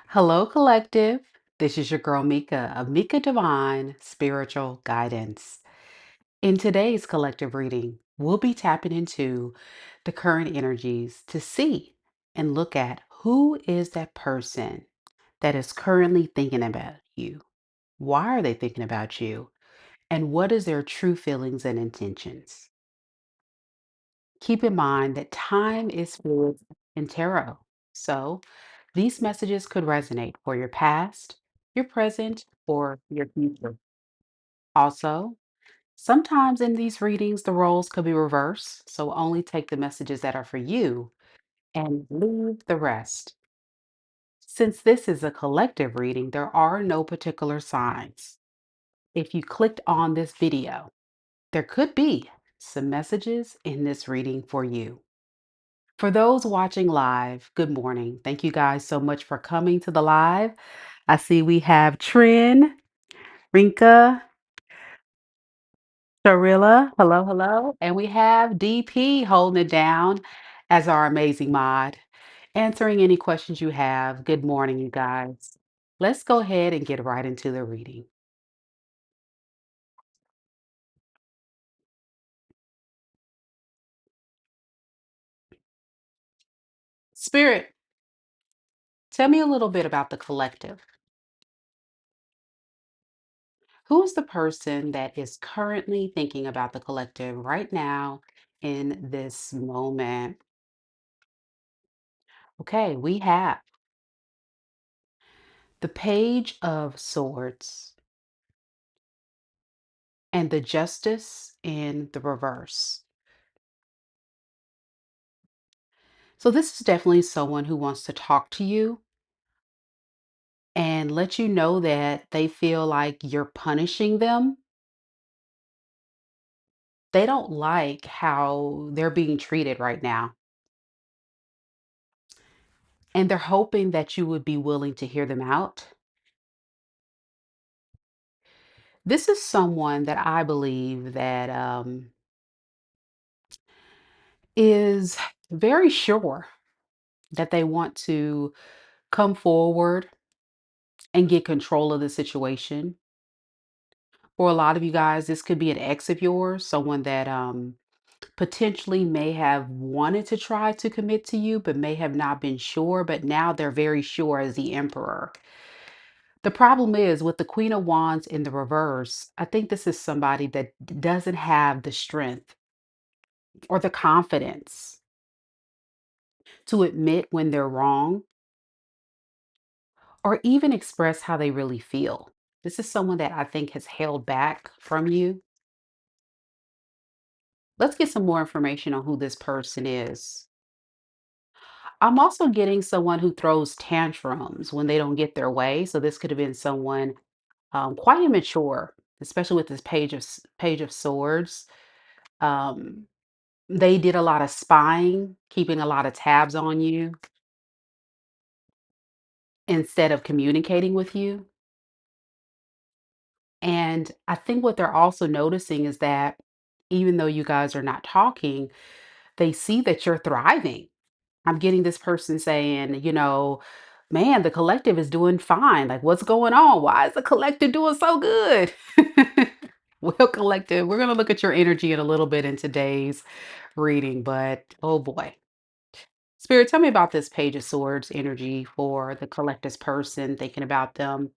Hello, Collective. This is your girl Mika of Mika Divine Spiritual Guidance. In today's collective reading, we'll be tapping into the current energies to see and look at who is that person that is currently thinking about you. Why are they thinking about you? And what is their true feelings and intentions? Keep in mind that time is fluid in tarot. So these messages could resonate for your past, your present, or your future. Also, sometimes in these readings, the roles could be reversed. So only take the messages that are for you and leave the rest. Since this is a collective reading, there are no particular signs. If you clicked on this video, there could be some messages in this reading for you. For those watching live, good morning. Thank you guys so much for coming to the live. I see we have Trin, Rinka, Sharilla. Hello, hello. And we have DP holding it down as our amazing mod, answering any questions you have. Good morning, you guys. Let's go ahead and get right into the reading. Spirit, tell me a little bit about the collective. Who is the person that is currently thinking about the collective right now in this moment? Okay, we have the Page of Swords and the Justice in the reverse. So, this is definitely someone who wants to talk to you and let you know that they feel like you're punishing them. They don't like how they're being treated right now. And they're hoping that you would be willing to hear them out. This is someone that I believe that is very sure that they want to come forward and get control of the situation. For a lot of you guys, this could be an ex of yours, someone that potentially may have wanted to try to commit to you, but may have not been sure, but now they're very sure as the emperor. The problem is with the Queen of Wands in the reverse, I think this is somebody that doesn't have the strength or the confidence to admit when they're wrong or even express how they really feel. This is someone that I think has held back from you. Let's get some more information on who this person is. I'm also getting someone who throws tantrums when they don't get their way. So this could have been someone quite immature, especially with this Page of Swords. Um, they did a lot of spying, keeping a lot of tabs on you instead of communicating with you. And I think what they're also noticing is that even though you guys are not talking, they see that you're thriving. I'm getting this person saying, man, the collective is doing fine. Like, what's going on? Why is the collective doing so good? Well, collective, we're going to look at your energy in a little bit in today's reading, but oh boy. Spirit, tell me about this Page of Swords energy for the collective's person, thinking about them.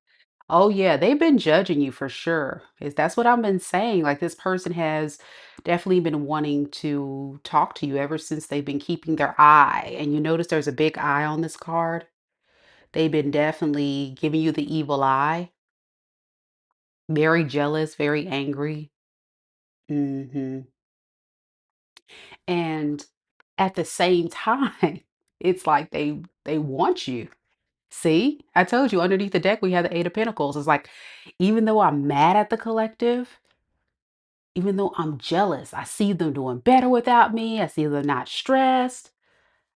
Oh yeah, they've been judging you for sure. Is that's what I've been saying. Like this person has definitely been wanting to talk to you ever since they've been keeping their eye. And you notice there's a big eye on this card. They've been definitely giving you the evil eye. Very jealous, very angry. hmm And at the same time, it's like they want you. See, I told you underneath the deck we have the Eight of Pentacles. It's like even though I'm mad at the collective, even though I'm jealous, I see them doing better without me. I see they're not stressed.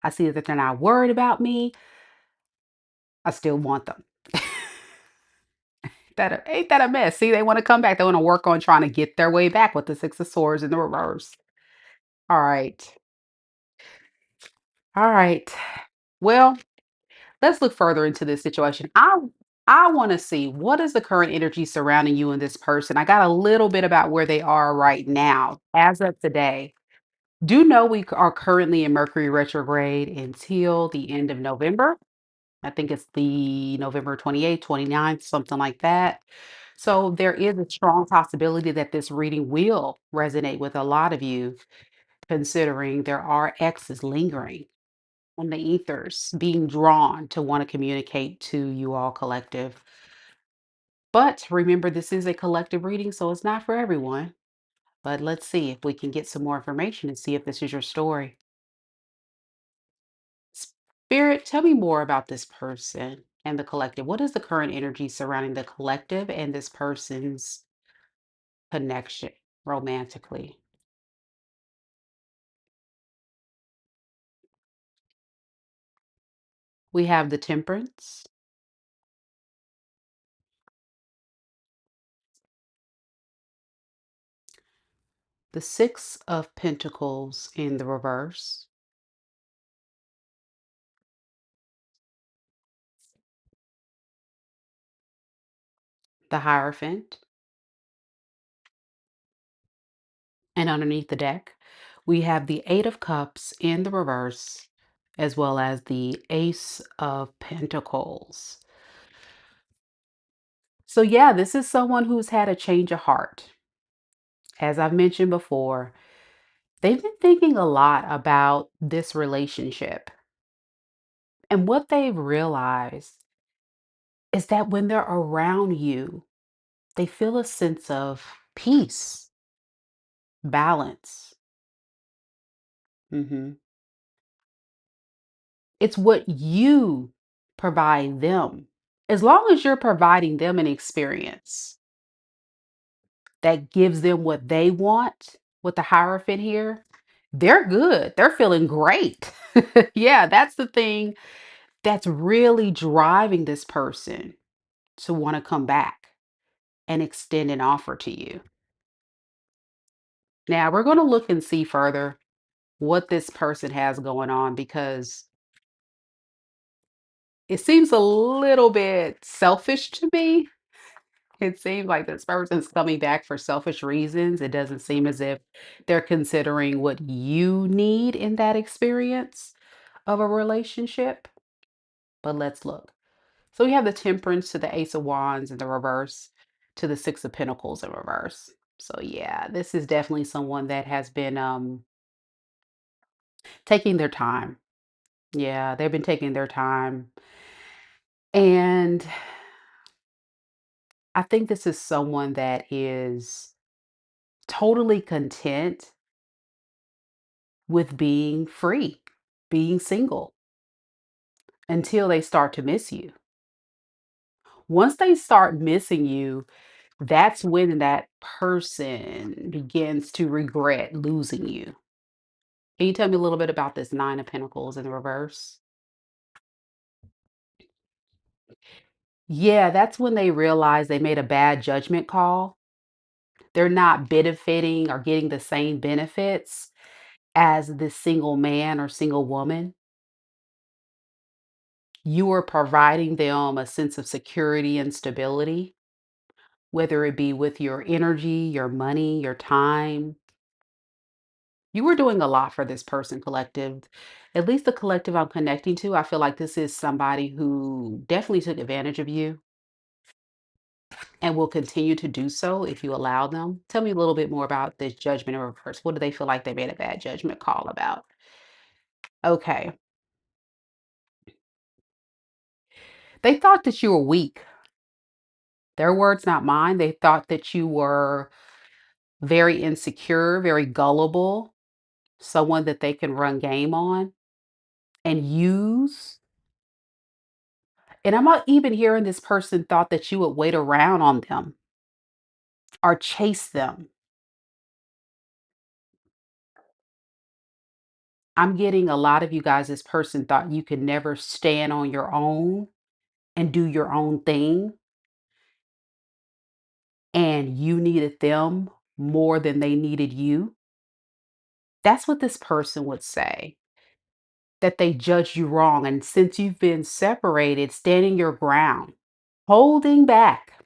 I see that they're not worried about me. I still want them. That ain't that a mess? See, they want to come back. They want to work on trying to get their way back with the Six of Swords in the reverse. All right. All right. Well, let's look further into this situation. I want to see what is the current energy surrounding you and this person. I got a little bit about where they are right now, as of today. Do know we are currently in Mercury retrograde until the end of November. I think it's the November 28th, 29th, something like that. So there is a strong possibility that this reading will resonate with a lot of you, considering there are X's lingering on the ethers, being drawn to want to communicate to you all collective. But remember, this is a collective reading, so it's not for everyone. But let's see if we can get some more information and see if this is your story. Spirit, tell me more about this person and the collective. What is the current energy surrounding the collective and this person's connection romantically? We have the Temperance, the Six of Pentacles in the reverse, the Hierophant, and underneath the deck, we have the Eight of Cups in the reverse, as well as the Ace of Pentacles. So, yeah, this is someone who's had a change of heart. As I've mentioned before, they've been thinking a lot about this relationship. And what they've realized is that when they're around you, they feel a sense of peace, balance. Mhm. It's what you provide them. As long as you're providing them an experience that gives them what they want with the Hierophant here, they're good. They're feeling great. Yeah, that's the thing that's really driving this person to want to come back and extend an offer to you. Now, we're going to look and see further what this person has going on because it seems a little bit selfish to me. It seems like this person's coming back for selfish reasons. It doesn't seem as if they're considering what you need in that experience of a relationship. But let's look. So we have the Temperance to the Ace of Wands in the reverse to the Six of Pentacles in reverse. So yeah, this is definitely someone that has been taking their time. Yeah, they've been taking their time. And I think this is someone that is totally content with being free, being single until they start to miss you. Once they start missing you, that's when that person begins to regret losing you. Can you tell me a little bit about this Nine of Pentacles in the reverse? Yeah, that's when they realize they made a bad judgment call. They're not benefiting or getting the same benefits as this single man or single woman. You are providing them a sense of security and stability, whether it be with your energy, your money, your time. You were doing a lot for this person, collective. At least the collective I'm connecting to, I feel like this is somebody who definitely took advantage of you and will continue to do so if you allow them. Tell me a little bit more about this judgment in reverse. What do they feel like they made a bad judgment call about? Okay. They thought that you were weak. Their words, not mine. They thought that you were very insecure, very gullible, someone that they can run game on and use. And I'm not even hearing this person thought that you would wait around on them or chase them. I'm getting a lot of you guys, this person thought you could never stand on your own and do your own thing, and you needed them more than they needed you. That's what this person would say. that they judged you wrong. And since you've been separated, standing your ground, holding back,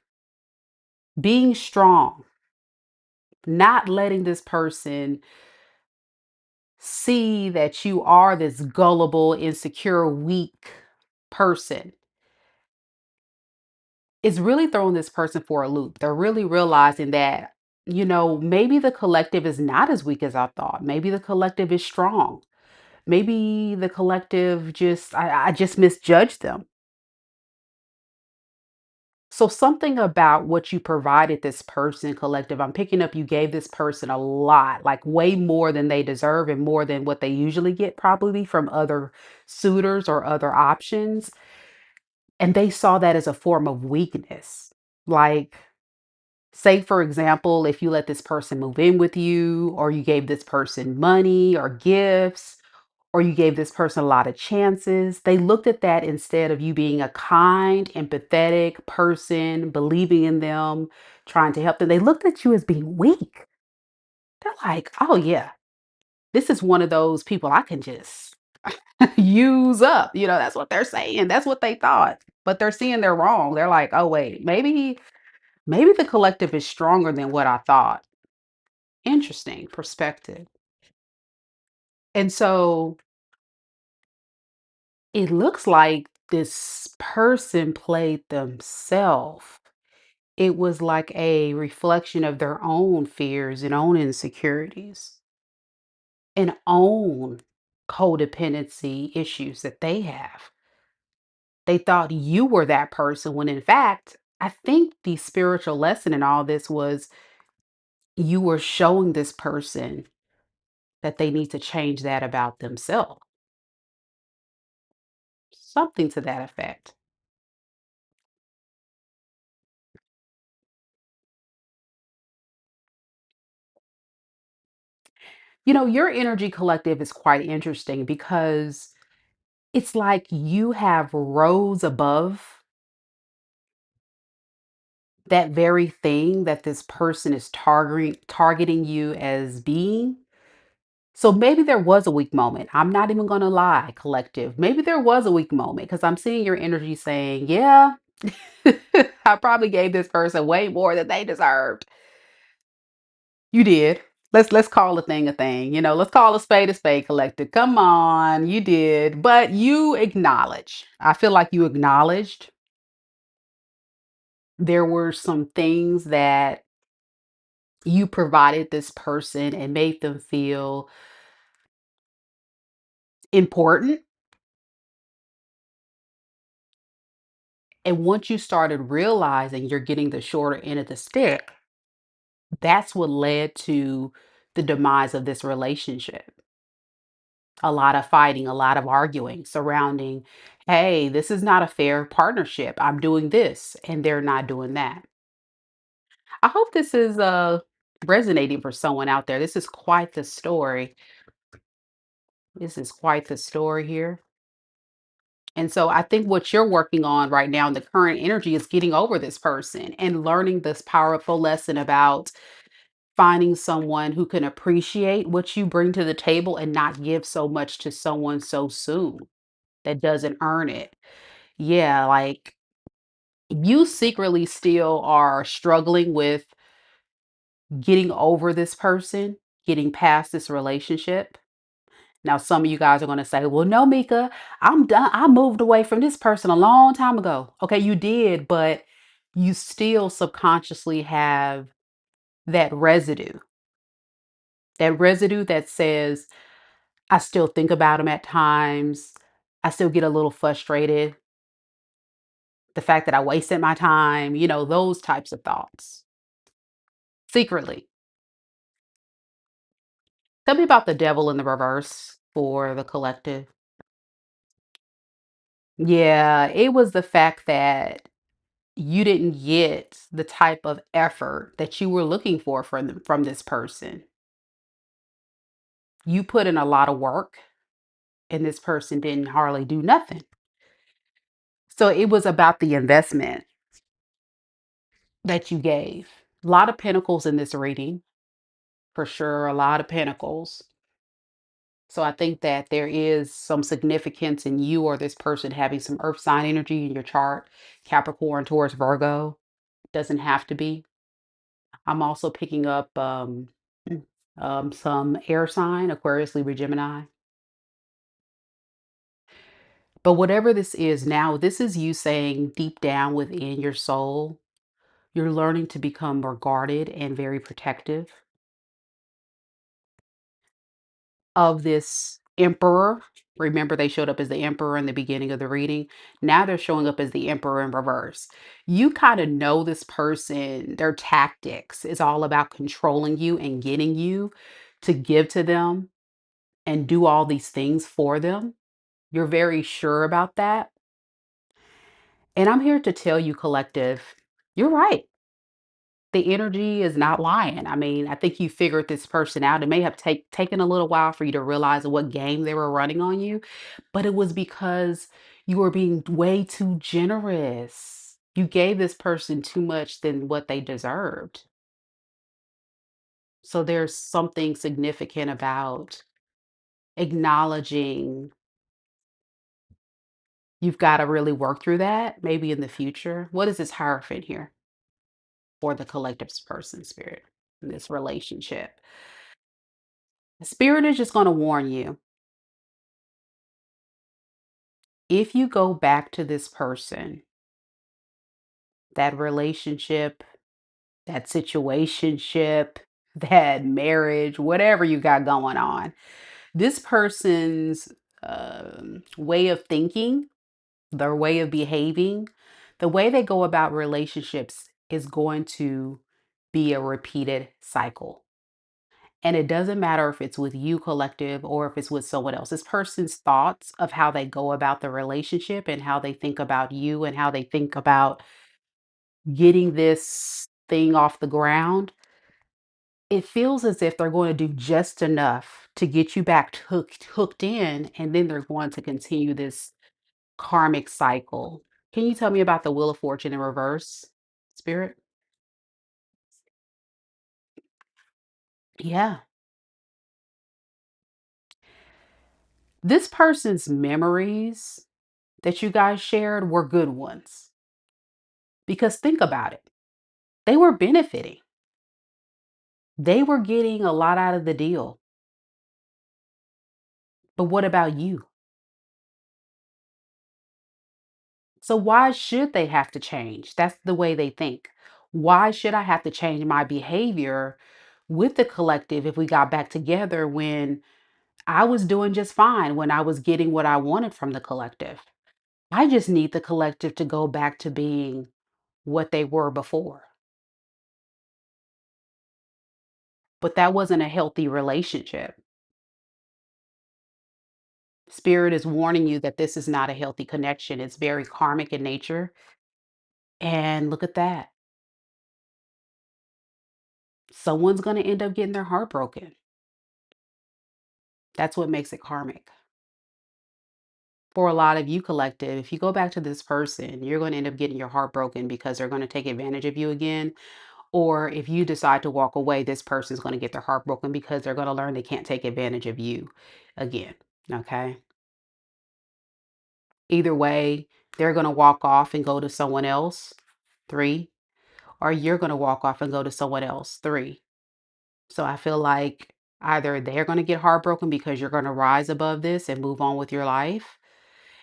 being strong, not letting this person see that you are this gullible, insecure, weak person is really throwing this person for a loop. They're really realizing that, maybe the collective is not as weak as I thought. Maybe the collective is strong. Maybe the collective I just misjudged them. So something about what you provided this person, collective, I'm picking up you gave this person a lot, like way more than they deserve and more than what they usually get probably from other suitors or other options. And they saw that as a form of weakness. Like, say, for example, if you let this person move in with you, or you gave this person money or gifts, or you gave this person a lot of chances, they looked at that instead of you being a kind, empathetic person, believing in them, trying to help them. They looked at you as being weak. They're like, oh, yeah, this is one of those people I can just use up. That's what they're saying. That's what they thought. But they're seeing they're wrong. They're like, oh, wait, maybe the collective is stronger than what I thought. Interesting perspective. And so it looks like this person played themselves. It was like a reflection of their own fears and own insecurities and own codependency issues that they have. They thought you were that person when in fact, I think the spiritual lesson in all this was you were showing this person that they need to change that about themselves. Something to that effect. Your energy collective is quite interesting because it's like you have rows above that very thing that this person is targeting you as being. So maybe there was a weak moment. I'm not even going to lie, collective. Maybe there was a weak moment because I'm seeing your energy saying, yeah, I probably gave this person way more than they deserved. You did. Let's call a thing a thing. Let's call a spade collective. Come on, you did. But you acknowledge. I feel like you acknowledged there were some things that you provided this person and made them feel important. And once you started realizing you're getting the shorter end of the stick, that's what led to the demise of this relationship. A lot of fighting, a lot of arguing surrounding, hey, this is not a fair partnership. I'm doing this and they're not doing that. I hope this is resonating for someone out there. This is quite the story. This is quite the story here. And so I think what you're working on right now in the current energy is getting over this person and learning this powerful lesson about finding someone who can appreciate what you bring to the table and not give so much to someone so soon that doesn't earn it. Yeah, like you secretly still are struggling with getting over this person, getting past this relationship. Now, some of you guys are going to say, well, no, Mika, I'm done. I moved away from this person a long time ago. Okay, you did, but you still subconsciously have that residue that says, I still think about him at times. I still get a little frustrated. The fact that I wasted my time, those types of thoughts secretly. Tell me about the devil in the reverse for the collective. Yeah, it was the fact that you didn't get the type of effort that you were looking for from this person. You put in a lot of work and this person didn't hardly do nothing. So it was about the investment that you gave. A lot of pentacles in this reading, for sure, a lot of pentacles. So I think that there is some significance in you or this person having some earth sign energy in your chart, Capricorn, Taurus, Virgo. Doesn't have to be. I'm also picking up some air sign, Aquarius, Libra, Gemini. But whatever this is now, this is you saying deep down within your soul, you're learning to become more guarded and very protective of this emperor. Remember, they showed up as the emperor in the beginning of the reading. Now they're showing up as the emperor in reverse. You kind of know this person, their tactics is all about controlling you and getting you to give to them and do all these things for them. You're very sure about that. And I'm here to tell you, collective, you're right. The energy is not lying. I mean, I think you figured this person out. It may have taken a little while for you to realize what game they were running on you, but it was because you were being way too generous. You gave this person too much than what they deserved. So there's something significant about acknowledging you've got to really work through that maybe in the future. What is this Hierophant here for the collective person spirit in this relationship? The spirit is just going to warn you. If you go back to this person, that relationship, that situationship, that marriage, whatever you got going on, this person's way of thinking, their way of behaving, the way they go about relationships is going to be a repeated cycle. And it doesn't matter if it's with you, collective, or if it's with someone else. This person's thoughts of how they go about the relationship and how they think about you and how they think about getting this thing off the ground, it feels as if they're going to do just enough to get you back hooked in, and then they're going to continue this karmic cycle. Can you tell me about the Wheel of Fortune in reverse, spirit? Yeah. This person's memories that you guys shared were good ones. Because think about it. They were benefiting. They were getting a lot out of the deal. But what about you? So why should they have to change? That's the way they think. Why should I have to change my behavior with the collective if we got back together when I was doing just fine, when I was getting what I wanted from the collective? I just need the collective to go back to being what they were before. But that wasn't a healthy relationship. Spirit is warning you that this is not a healthy connection. It's very karmic in nature. And look at that. Someone's going to end up getting their heart broken. That's what makes it karmic. For a lot of you, collective, if you go back to this person, you're going to end up getting your heart broken because they're going to take advantage of you again. Or if you decide to walk away, this person's going to get their heart broken because they're going to learn they can't take advantage of you again. Okay. Either way, they're going to walk off and go to someone else. Three. Or you're going to walk off and go to someone else. Three. So I feel like either they're going to get heartbroken because you're going to rise above this and move on with your life.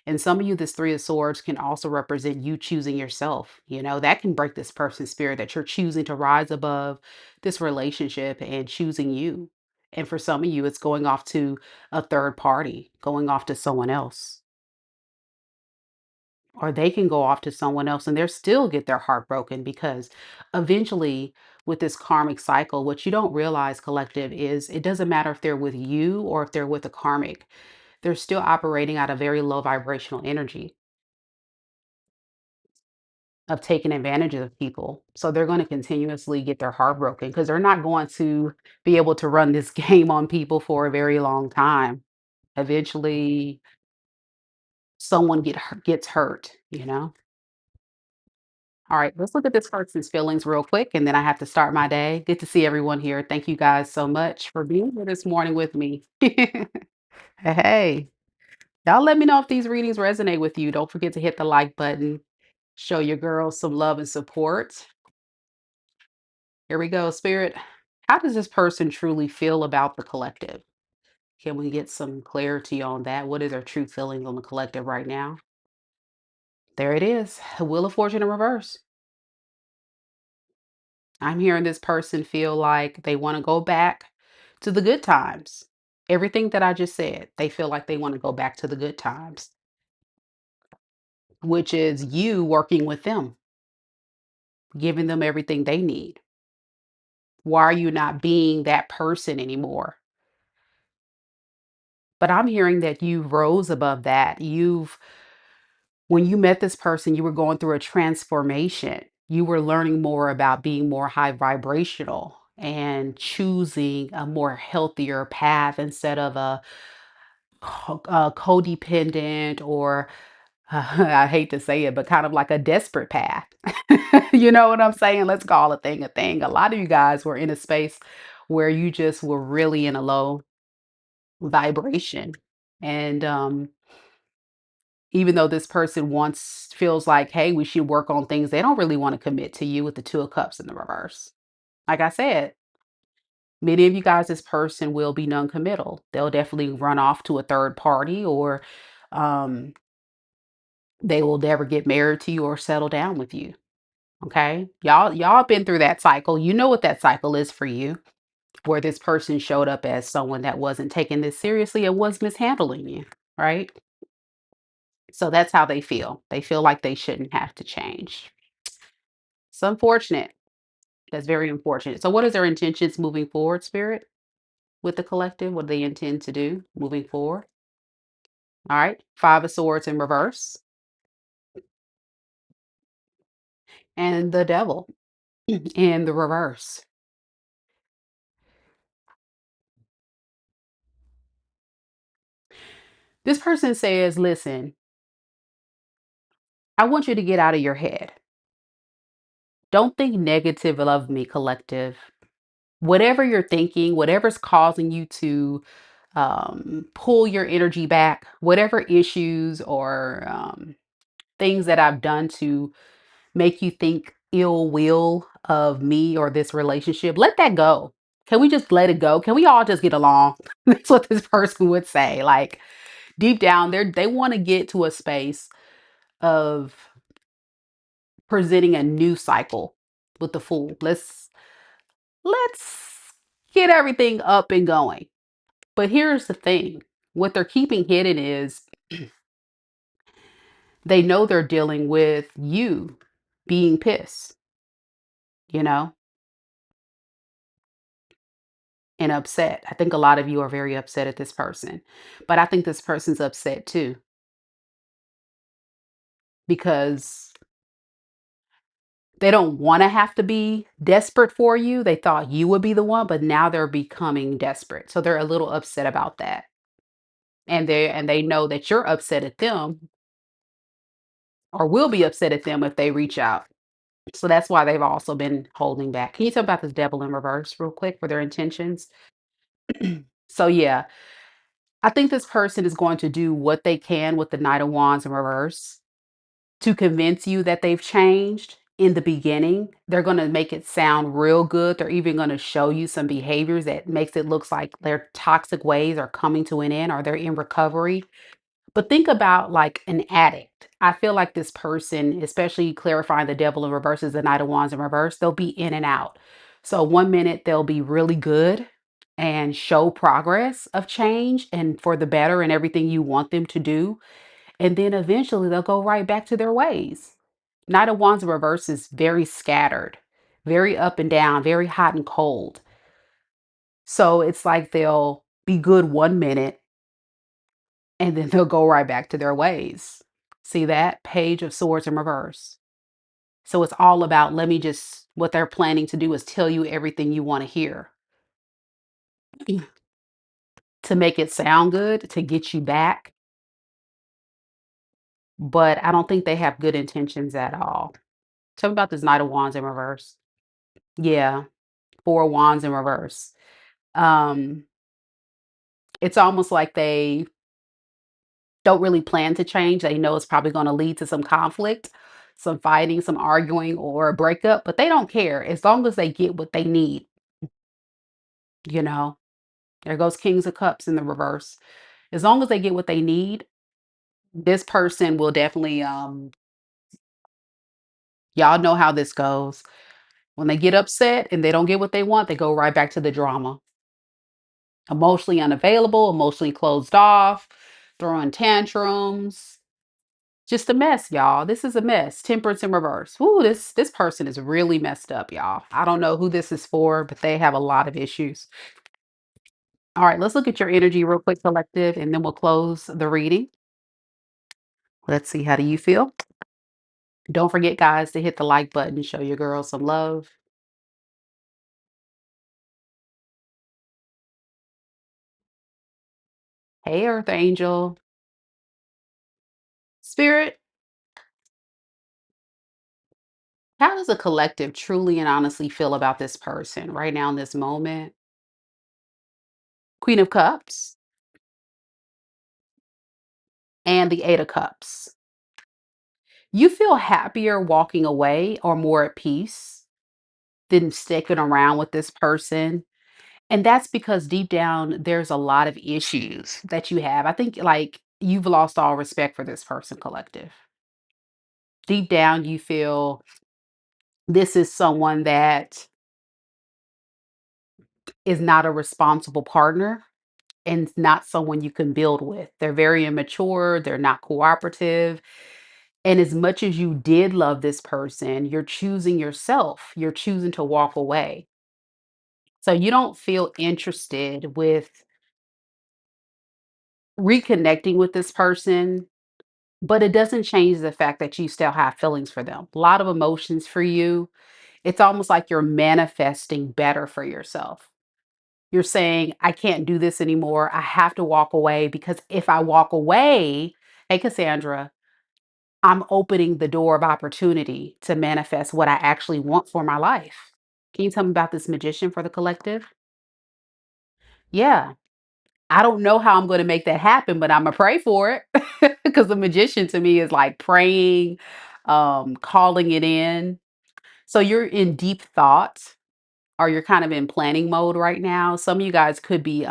And some of you, this Three of Swords can also represent you choosing yourself. You know, that can break this person's spirit that you're choosing to rise above this relationship and choosing you. And for some of you, it's going off to a third party, going off to someone else. Or they can go off to someone else and they'll still get their heart broken because eventually, with this karmic cycle, what you don't realize, collective, is it doesn't matter if they're with you or if they're with a karmic, they're still operating at a very low vibrational energy of taking advantage of people. So they're going to continuously get their heart broken because they're not going to be able to run this game on people for a very long time. Eventually, someone gets hurt, you know? All right, let's look at this person's feelings real quick, and then I have to start my day. Good to see everyone here. Thank you guys so much for being here this morning with me. Hey, y'all let me know if these readings resonate with you. Don't forget to hit the like button. Show your girls some love and support. Here we go, Spirit. How does this person truly feel about the collective? Can we get some clarity on that? What is their true feelings on the collective right now? There it is. Wheel of Fortune in reverse. I'm hearing this person feel like they want to go back to the good times. Everything that I just said, they feel like they want to go back to the good times, which is you working with them, giving them everything they need. Why are you not being that person anymore? But I'm hearing that you rose above that. When you met this person, you were going through a transformation. You were learning more about being more high vibrational and choosing a more healthier path instead of a codependent or I hate to say it, but kind of like a desperate path. You know what I'm saying? Let's call a thing a thing. A lot of you guys were in a space where you just were really in a low vibration. And even though this person wants feels like, hey, we should work on things, they don't really want to commit to you with the Two of Cups in the reverse. Like I said, many of you guys, this person will be non-committal. They'll definitely run off to a third party or um, they will never get married to you or settle down with you. Okay. Y'all been through that cycle. You know what that cycle is for you, where this person showed up as someone that wasn't taking this seriously and was mishandling you. Right. So that's how they feel. They feel like they shouldn't have to change. It's unfortunate. That's very unfortunate. So, what is their intentions moving forward, Spirit, with the collective? What do they intend to do moving forward? All right. Five of Swords in reverse and the Devil in the reverse. This person says, listen, I want you to get out of your head. Don't think negative of me, collective. Whatever you're thinking, whatever's causing you to pull your energy back, whatever issues or things that I've done to make you think ill will of me or this relationship, let that go. Can we just let it go? Can we all just get along? That's what this person would say. Like deep down, they want to get to a space of presenting a new cycle with the Fool. Let's get everything up and going. But here's the thing. What they're keeping hidden is they know they're dealing with you being pissed, you know, and upset. I think a lot of you are very upset at this person, but I think this person's upset too because they don't want to have to be desperate for you. They thought you would be the one, but now they're becoming desperate. So they're a little upset about that. And they know that you're upset at them or will be upset at them if they reach out. So that's why they've also been holding back. Can you tell about this devil in reverse real quick for their intentions? So yeah, I think this person is going to do what they can with the Knight of Wands in reverse to convince you that they've changed in the beginning. They're going to make it sound real good. They're even going to show you some behaviors that makes it looks like their toxic ways are coming to an end or they're in recovery. But think about like an addict. I feel like this person, especially clarifying the devil in reverse is the Knight of Wands in reverse, they'll be in and out. So one minute they'll be really good and show progress of change and for the better and everything you want them to do. And then eventually they'll go right back to their ways. Knight of Wands in reverse is very scattered, very up and down, very hot and cold. So it's like they'll be good one minute and then they'll go right back to their ways. See that? Page of Swords in reverse. So it's all about, let me just, what they're planning to do is tell you everything you want to hear to make it sound good, to get you back. But I don't think they have good intentions at all. Tell me about this Knight of Wands in reverse. Yeah, Four of Wands in reverse. Um, It's almost like they don't really plan to change. They know it's probably going to lead to some conflict, some fighting, some arguing, or a breakup, but they don't care as long as they get what they need, you know. There goes Kings of Cups in the reverse. As long as they get what they need, this person will definitely y'all know how this goes. When they get upset and they don't get what they want, they go right back to the drama. Emotionally unavailable, emotionally closed off, throwing tantrums. Just a mess, y'all. This is a mess. Temperance in reverse. Ooh, this person is really messed up, y'all. I don't know who this is for, but they have a lot of issues. All right, let's look at your energy real quick, collective, and then we'll close the reading. Let's see, how do you feel? Don't forget, guys, to hit the like button, show your girl some love. Hey, Earth Angel. Spirit, how does a collective truly and honestly feel about this person right now in this moment? Queen of Cups and the Eight of Cups. You feel happier walking away or more at peace than sticking around with this person. And that's because deep down, there's a lot of issues that you have. I think like you've lost all respect for this person, collective. Deep down, you feel this is someone that is not a responsible partner and not someone you can build with. They're very immature, they're not cooperative. And as much as you did love this person, you're choosing yourself, you're choosing to walk away. So you don't feel interested with reconnecting with this person, but it doesn't change the fact that you still have feelings for them. A lot of emotions for you. It's almost like you're manifesting better for yourself. You're saying, I can't do this anymore. I have to walk away because if I walk away, hey, Cassandra, I'm opening the door of opportunity to manifest what I actually want for my life. Can you tell me about this magician for the collective? Yeah. I don't know how I'm going to make that happen, but I'm gonna pray for it because the magician to me is like praying, calling it in. So you're in deep thought or you're kind of in planning mode right now. Some of you guys could be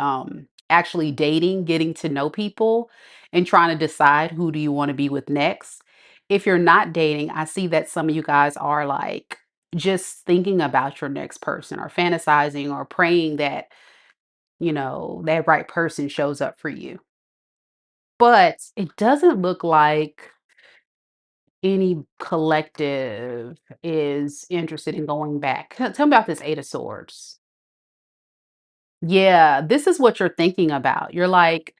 actually dating, getting to know people and trying to decide who do you want to be with next. If you're not dating, I see that some of you guys are like just thinking about your next person or fantasizing or praying that, that right person shows up for you. But it doesn't look like any collective is interested in going back. Tell me about this Eight of Swords. Yeah, this is what you're thinking about. You're like,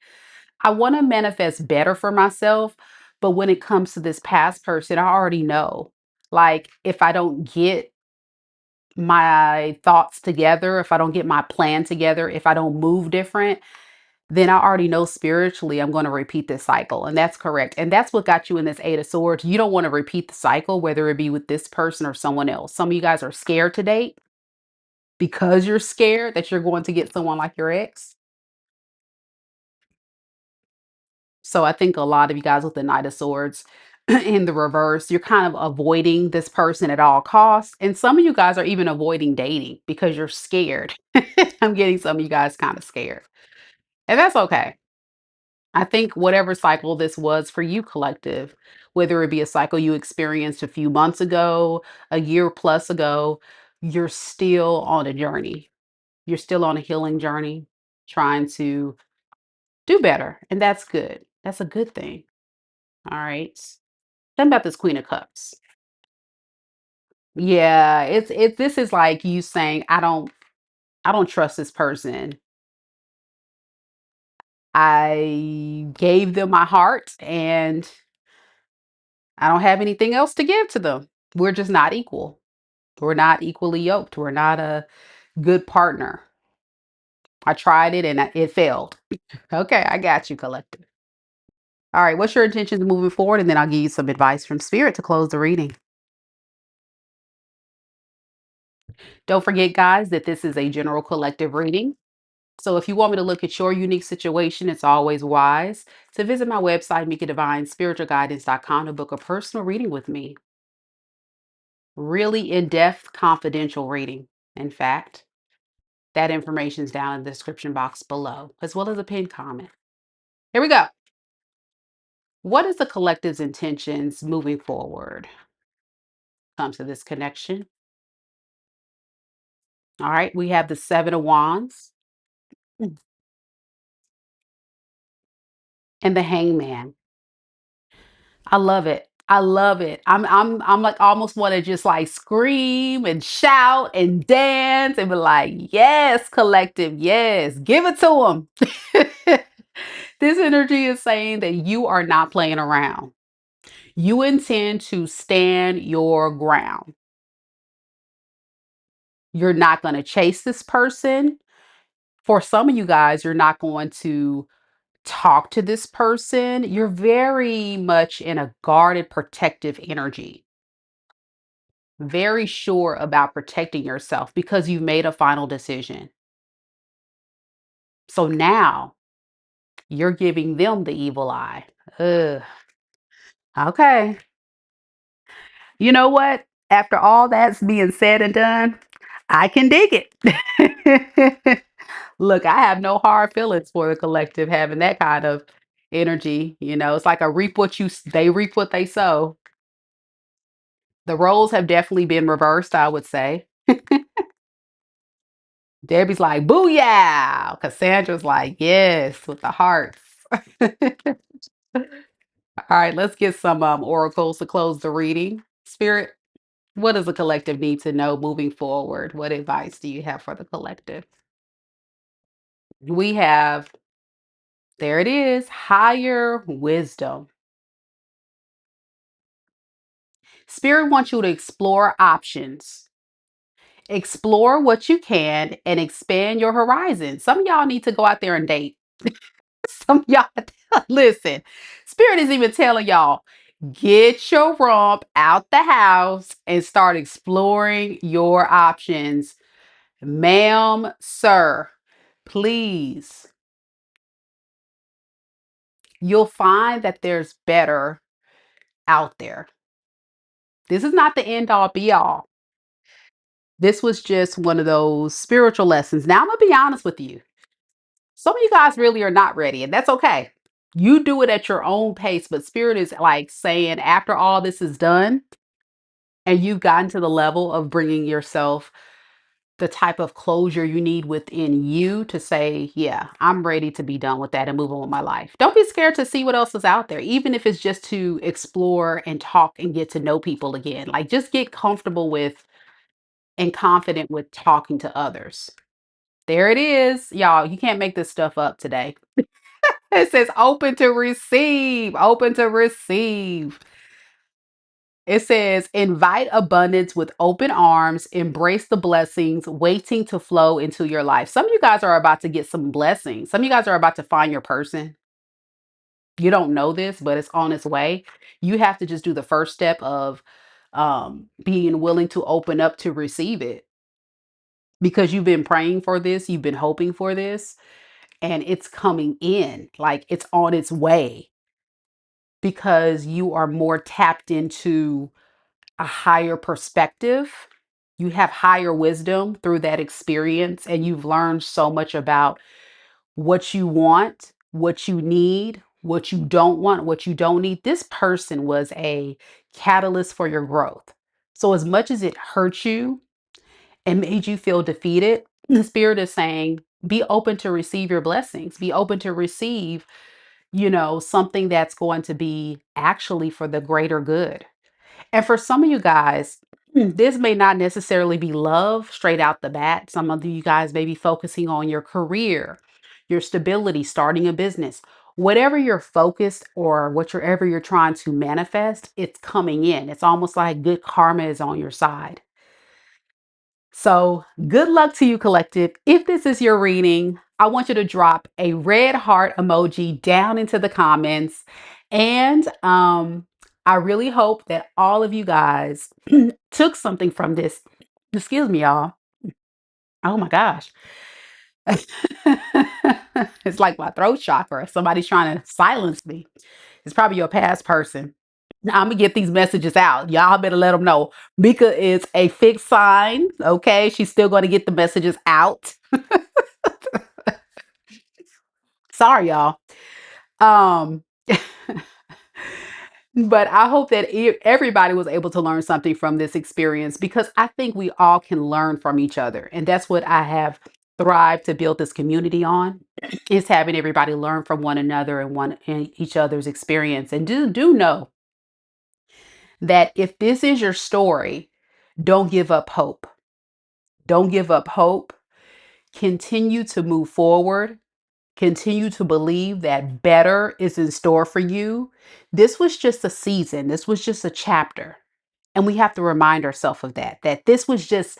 I want to manifest better for myself, but when it comes to this past person, I already know. Like, if I don't get my thoughts together, if I don't get my plan together, if I don't move different, then I already know spiritually I'm going to repeat this cycle. And that's correct. And that's what got you in this Eight of Swords. You don't want to repeat the cycle, whether it be with this person or someone else. Some of you guys are scared to date because you're scared that you're going to get someone like your ex. So I think a lot of you guys with the Knight of Swords in the reverse, you're kind of avoiding this person at all costs. And some of you guys are even avoiding dating because you're scared. I'm getting some of you guys kind of scared. And that's okay. I think whatever cycle this was for you, collective, whether it be a cycle you experienced a few months ago, a year plus ago, you're still on a journey. You're still on a healing journey, trying to do better. And that's good. That's a good thing. All right. Tell me about this Queen of Cups. Yeah, it's this is like you saying, I don't trust this person. I gave them my heart and I don't have anything else to give to them. We're just not equal. We're not equally yoked. We're not a good partner. I tried it and it failed. Okay, I got you, collective. All right, what's your intentions moving forward? And then I'll give you some advice from spirit to close the reading. Don't forget, guys, that this is a general collective reading. So if you want me to look at your unique situation, it's always wise to visit my website, MikaDivineSpiritualGuidance.com, to book a personal reading with me. Really in-depth, confidential reading. In fact, that information is down in the description box below, as well as a pinned comment. Here we go. What is the collective's intentions moving forward? Comes to this connection. All right, we have the Seven of Wands and the Hangman. I love it. I love it. I'm like almost want to just like scream and shout and dance and be like, yes, collective, yes, give it to them. This energy is saying that you are not playing around. You intend to stand your ground. You're not going to chase this person. For some of you guys, you're not going to talk to this person. You're very much in a guarded, protective energy, very sure about protecting yourself because you've made a final decision. So now you're giving them the evil eye. Ugh. Okay. You know what? After all that's being said and done, I can dig it. Look, I have no hard feelings for the collective having that kind of energy. It's like a reap what they reap what they sow. The roles have definitely been reversed, I would say. Debbie's like, booyah. Cassandra's like, yes, with the hearts. All right, let's get some oracles to close the reading. Spirit, what does the collective need to know moving forward? What advice do you have for the collective? We have, there it is, higher wisdom. Spirit wants you to explore options. Explore what you can and expand your horizons. Some of y'all need to go out there and date. Some of y'all, listen, Spirit is even telling y'all, get your rump out the house and start exploring your options. Ma'am, sir, please. You'll find that there's better out there. This is not the end all be all. This was just one of those spiritual lessons. Now, I'm going to be honest with you. Some of you guys really are not ready, and that's okay. You do it at your own pace, but Spirit is like saying, after all this is done, and you've gotten to the level of bringing yourself the type of closure you need within you to say, yeah, I'm ready to be done with that and move on with my life. Don't be scared to see what else is out there, even if it's just to explore and talk and get to know people again. Like, just get comfortable with and confident with talking to others. There it is. Y'all, you can't make this stuff up today. It says open to receive, open to receive. It says invite abundance with open arms, embrace the blessings waiting to flow into your life. Some of you guys are about to get some blessings. Some of you guys are about to find your person. You don't know this, but it's on its way. You have to just do the first step of being willing to open up to receive it because you've been praying for this, you've been hoping for this, and it's coming in like it's on its way because you are more tapped into a higher perspective. You have higher wisdom through that experience, and you've learned so much about what you want, what you need, what you don't want, what you don't need. This person was a catalyst for your growth. So, as much as it hurt you and made you feel defeated, the Spirit is saying, be open to receive your blessings, be open to receive, something that's going to be actually for the greater good. And for some of you guys, this may not necessarily be love straight out the bat. Some of you guys may be focusing on your career, your stability, starting a business. Whatever you're focused or whatever you're trying to manifest, it's coming in. It's almost like good karma is on your side. So, good luck to you, collective. If this is your reading, I want you to drop a red heart emoji down into the comments. And I really hope that all of you guys took something from this. Excuse me, y'all. Oh my gosh. It's like my throat chakra. Somebody's trying to silence me. It's probably your past person. Now, I'm gonna get these messages out. Y'all better let them know. Mika is a fixed sign. Okay, she's still going to get the messages out. Sorry, y'all. Um, but I hope that everybody was able to learn something from this experience because I think we all can learn from each other, and that's what I have thrived to build this community on. Is having everybody learn from one another and one and each other's experience, and do know that if this is your story, don't give up hope. Don't give up hope. Continue to move forward. Continue to believe that better is in store for you. This was just a season, this was just a chapter. And we have to remind ourselves of that, that this was just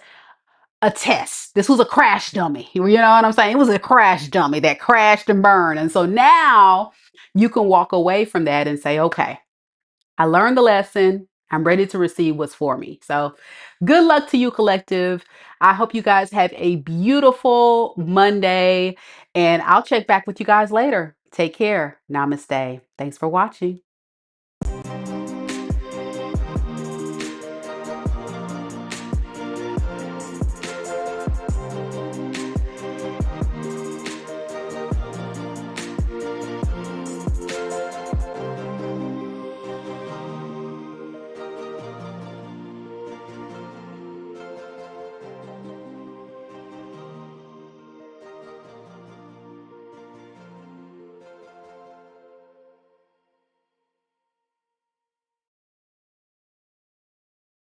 a test. This was a crash dummy. You know what I'm saying? It was a crash dummy that crashed and burned. And so now you can walk away from that and say, okay, I learned the lesson. I'm ready to receive what's for me. So, good luck to you, collective. I hope you guys have a beautiful Monday, and I'll check back with you guys later. Take care. Namaste. Thanks for watching.